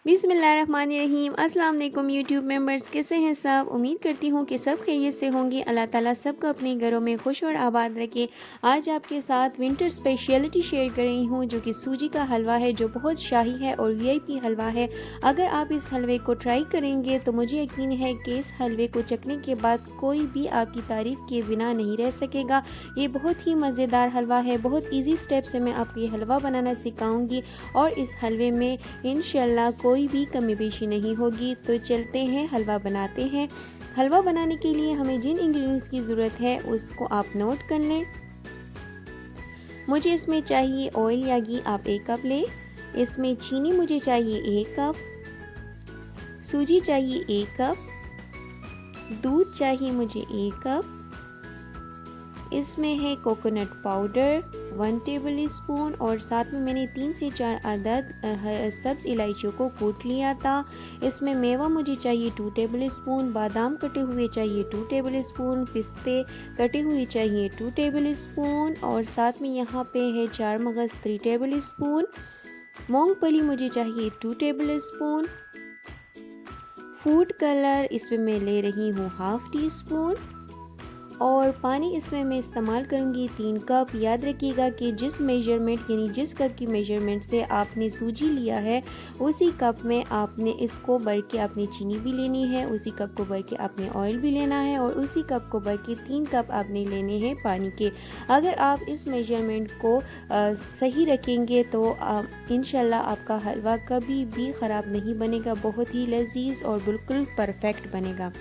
बिस्मिल्लाहिर्रहमानिर्रहीम। अस्सलाम वालेकुम यूट्यूब मेंबर्स, कैसे हैं सब। उम्मीद करती हूँ कि सब खैरियत से होंगे। अल्लाह ताला सबको अपने घरों में खुश और आबाद रखे। आज आपके साथ विंटर स्पेशलिटी शेयर कर रही हूँ जो कि सूजी का हलवा है, जो बहुत शाही है और वीआईपी हलवा है। अगर आप इस हलवे को ट्राई करेंगे तो मुझे यकीन है कि इस हलवे को चखने के बाद कोई भी आपकी तारीफ़ के बिना नहीं रह सकेगा। ये बहुत ही मज़ेदार हलवा है। बहुत ईजी स्टेप से मैं आपको ये हलवा बनाना सिखाऊंगी और इस हलवे में इंशाल्लाह कोई भी कमी पेशी नहीं होगी। तो चलते हैं, हलवा बनाते हैं। हलवा बनाने के लिए हमें जिन इंग्रेडिएंट्स की ज़रूरत है उसको आप नोट कर लें। मुझे इसमें चाहिए ऑयल या घी, आप 1 कप लें। इसमें चीनी मुझे चाहिए 1 कप, सूजी चाहिए 1 कप, दूध चाहिए मुझे 1 कप। इसमें है कोकोनट पाउडर 1 टेबल स्पून और साथ में मैंने 3 से 4 अदद सब्ज़ इलायचियों को कूट लिया था। इसमें मेवा मुझे चाहिए 2 टेबल स्पून, बादाम कटे हुए चाहिए 2 टेबल स्पून, पिस्ते कटे हुए चाहिए 2 टेबल स्पून और साथ में यहाँ पे है 4 मगज़ 3 टेबल स्पून, मूंगफली मुझे चाहिए 2 टेबल स्पून, फूड कलर इसमें मैं ले रही हूँ ½ टी स्पून और पानी इसमें मैं इस्तेमाल करूँगी 3 कप। याद रखिएगा कि जिस मेजरमेंट यानी जिस कप की मेजरमेंट से आपने सूजी लिया है उसी कप में आपने इसको भर के आपने चीनी भी लेनी है, उसी कप को भर के आपने ऑयल भी लेना है और उसी कप को भर के 3 कप आपने लेने हैं पानी के। अगर आप इस मेजरमेंट को सही रखेंगे तो इंशाल्लाह आपका हलवा कभी भी ख़राब नहीं बनेगा, बहुत ही लजीज और बिल्कुल परफेक्ट बनेगा।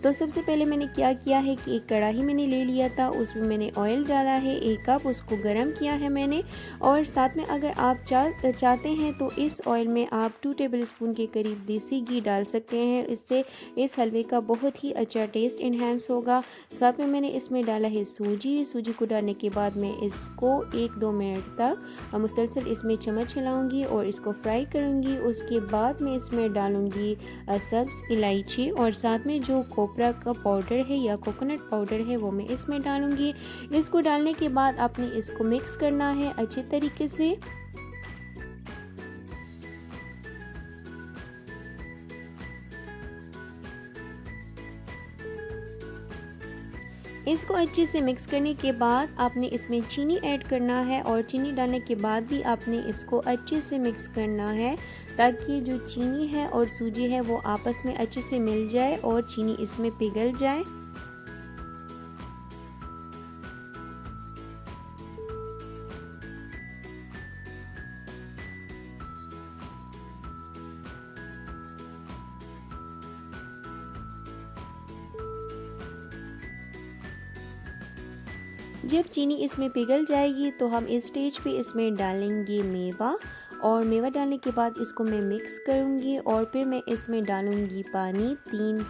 तो सबसे पहले मैंने क्या किया है कि एक कढ़ाई मैंने ले लिया था, उसमें मैंने ऑयल डाला है 1 कप, उसको गरम किया है मैंने। और साथ में अगर आप चाहते हैं तो इस ऑयल में आप 2 टेबल स्पून के करीब देसी घी डाल सकते हैं, इससे इस हलवे का बहुत ही अच्छा टेस्ट इन्हेंस होगा। साथ में मैंने इसमें डाला है सूजी को डालने के बाद मैं इसको 1-2 मिनट तक मुसलसल इसमें चम्मच चलाऊँगी और इसको फ्राई करूँगी। उसके बाद मैं इसमें डालूँगी सब्ज़ इलायची और साथ में जो कोपरा का पाउडर है या कोकोनट पाउडर है वो मैं इसमें डालूंगी। इसको डालने के बाद आपने इसको मिक्स करना है अच्छे तरीके से। इसको अच्छे से मिक्स करने के बाद आपने इसमें चीनी ऐड करना है और चीनी डालने के बाद भी आपने इसको अच्छे से मिक्स करना है ताकि जो चीनी है और सूजी है वो आपस में अच्छे से मिल जाए और चीनी इसमें पिघल जाए। जब चीनी इसमें पिघल जाएगी तो हम इस स्टेज पे इसमें डालेंगे मेवा और मेवा डालने के बाद इसको मैं मिक्स करूँगी और फिर मैं इसमें डालूँगी पानी 3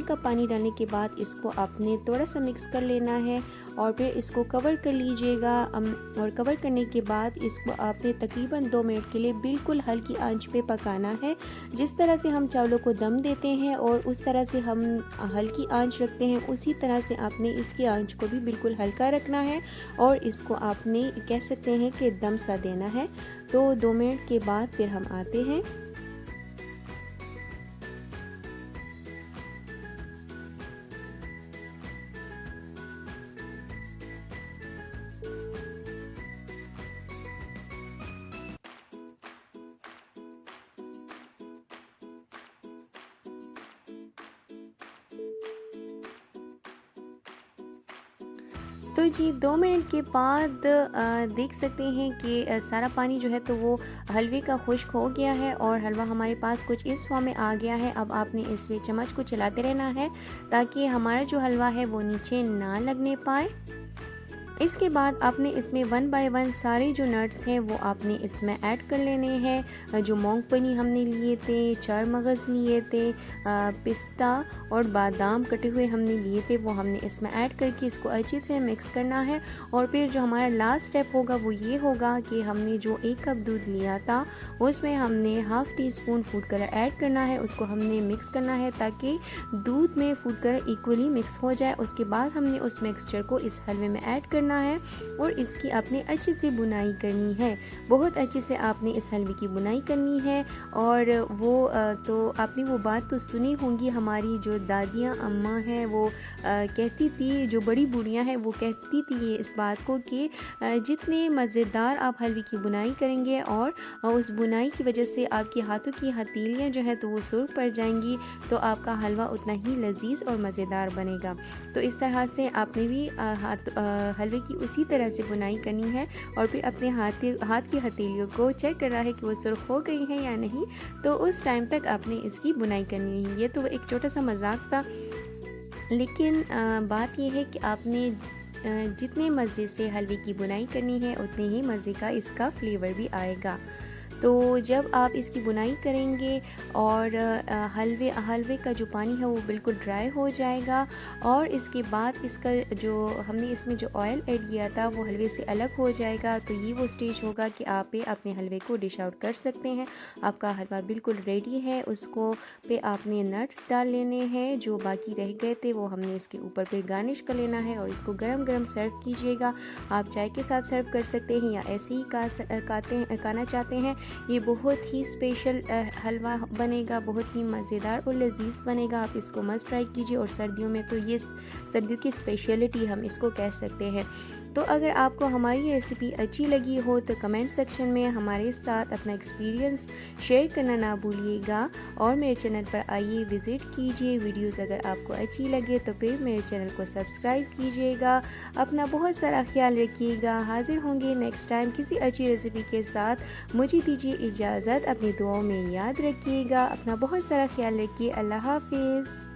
कप पानी डालने के बाद इसको आपने थोड़ा सा मिक्स कर लेना है और फिर इसको कवर कर लीजिएगा। और कवर करने के बाद इसको आपने तकरीबन 2 मिनट के लिए बिल्कुल हल्की आंच पे पकाना है। जिस तरह से हम चावलों को दम देते हैं और उस तरह से हम हल्की आंच रखते हैं, उसी तरह से आपने इसकी आंच को भी बिल्कुल हल्का रखना है और इसको आपने कह सकते हैं कि दम सा देना है। तो 2 मिनट के बाद फिर हम आते हैं। तो जी 2 मिनट के बाद देख सकते हैं कि सारा पानी जो है तो वो हलवे का खुश्क हो गया है और हलवा हमारे पास कुछ इस फॉर्म में आ गया है। अब आपने इसमें चम्मच को चलाते रहना है ताकि हमारा जो हलवा है वो नीचे ना लगने पाए। इसके बाद आपने इसमें 1 बाय 1 सारे जो नट्स हैं वो आपने इसमें ऐड कर लेने हैं। जो मूंगफली हमने लिए थे, 4 मगज़ लिए थे, पिस्ता और बादाम कटे हुए हमने लिए थे, वो हमने इसमें ऐड करके इसको अच्छी तरह मिक्स करना है। और फिर जो हमारा लास्ट स्टेप होगा वो ये होगा कि हमने जो 1 कप दूध लिया था उसमें हमने ½ tea spoon food colour add करना है, उसको हमने मिक्स करना है ताकि दूध में फूड कलर इक्वली मिक्स हो जाए। उसके बाद हमने उस मिक्सचर को इस हलवे में ऐड करना करना है और इसकी आपने अच्छे से बुनाई करनी है। बहुत अच्छे से आपने इस हलवे की बुनाई करनी है। और वो तो आपने वो बात तो सुनी होंगी, हमारी जो दादियाँ अम्मा हैं वो कहती थी, जो बड़ी बूढ़ियाँ हैं वो कहती थी ये इस बात को कि जितने मज़ेदार आप हलवे की बुनाई करेंगे और उस बुनाई की वजह से आपके हाथों की हथेलियाँ जो है तो वो सुर्ख पड़ जाएंगी, तो आपका हलवा उतना ही लजीज और मज़ेदार बनेगा। तो इस तरह से आपने भी हलवे की उसी तरह से बुनाई करनी है और फिर अपने हाथ की हथेलियों को चेक करना है कि वो सुर्ख हो गई है या नहीं, तो उस टाइम तक आपने इसकी बुनाई करनी है। ये तो एक छोटा सा मजाक था, लेकिन बात यह है कि आपने जितने मज़े से हलवे की बुनाई करनी है उतने ही मज़े का इसका फ्लेवर भी आएगा। तो जब आप इसकी बुनाई करेंगे और हलवे का जो पानी है वो बिल्कुल ड्राई हो जाएगा और इसके बाद इसका जो हमने इसमें जो ऑयल ऐड किया था वो हलवे से अलग हो जाएगा, तो ये वो स्टेज होगा कि आप अपने हलवे को डिश आउट कर सकते हैं। आपका हलवा बिल्कुल रेडी है। उसको पे आपने नट्स डाल लेने हैं, जो बाकी रह गए थे वो हमने इसके ऊपर फिर गार्निश कर लेना है और इसको गरम गरम सर्व कीजिएगा। आप चाय के साथ सर्व कर सकते हैं या ऐसे ही खाना चाहते हैं। ये बहुत ही स्पेशल हलवा बनेगा, बहुत ही मज़ेदार और लजीज बनेगा। आप इसको मस्ट ट्राई कीजिए और सर्दियों में तो ये सर्दियों की स्पेशलिटी हम इसको कह सकते हैं। तो अगर आपको हमारी रेसिपी अच्छी लगी हो तो कमेंट सेक्शन में हमारे साथ अपना एक्सपीरियंस शेयर करना ना भूलिएगा और मेरे चैनल पर आइए, विज़िट कीजिए। वीडियोस अगर आपको अच्छी लगे तो फिर मेरे चैनल को सब्सक्राइब कीजिएगा। अपना बहुत सारा ख्याल रखिएगा। हाजिर होंगे नेक्स्ट टाइम किसी अच्छी रेसिपी के साथ। मुझे दीजिए इजाज़त, अपनी दुआओं में याद रखिएगा। अपना बहुत सारा ख्याल रखिए। अल्लाह हाफिज़।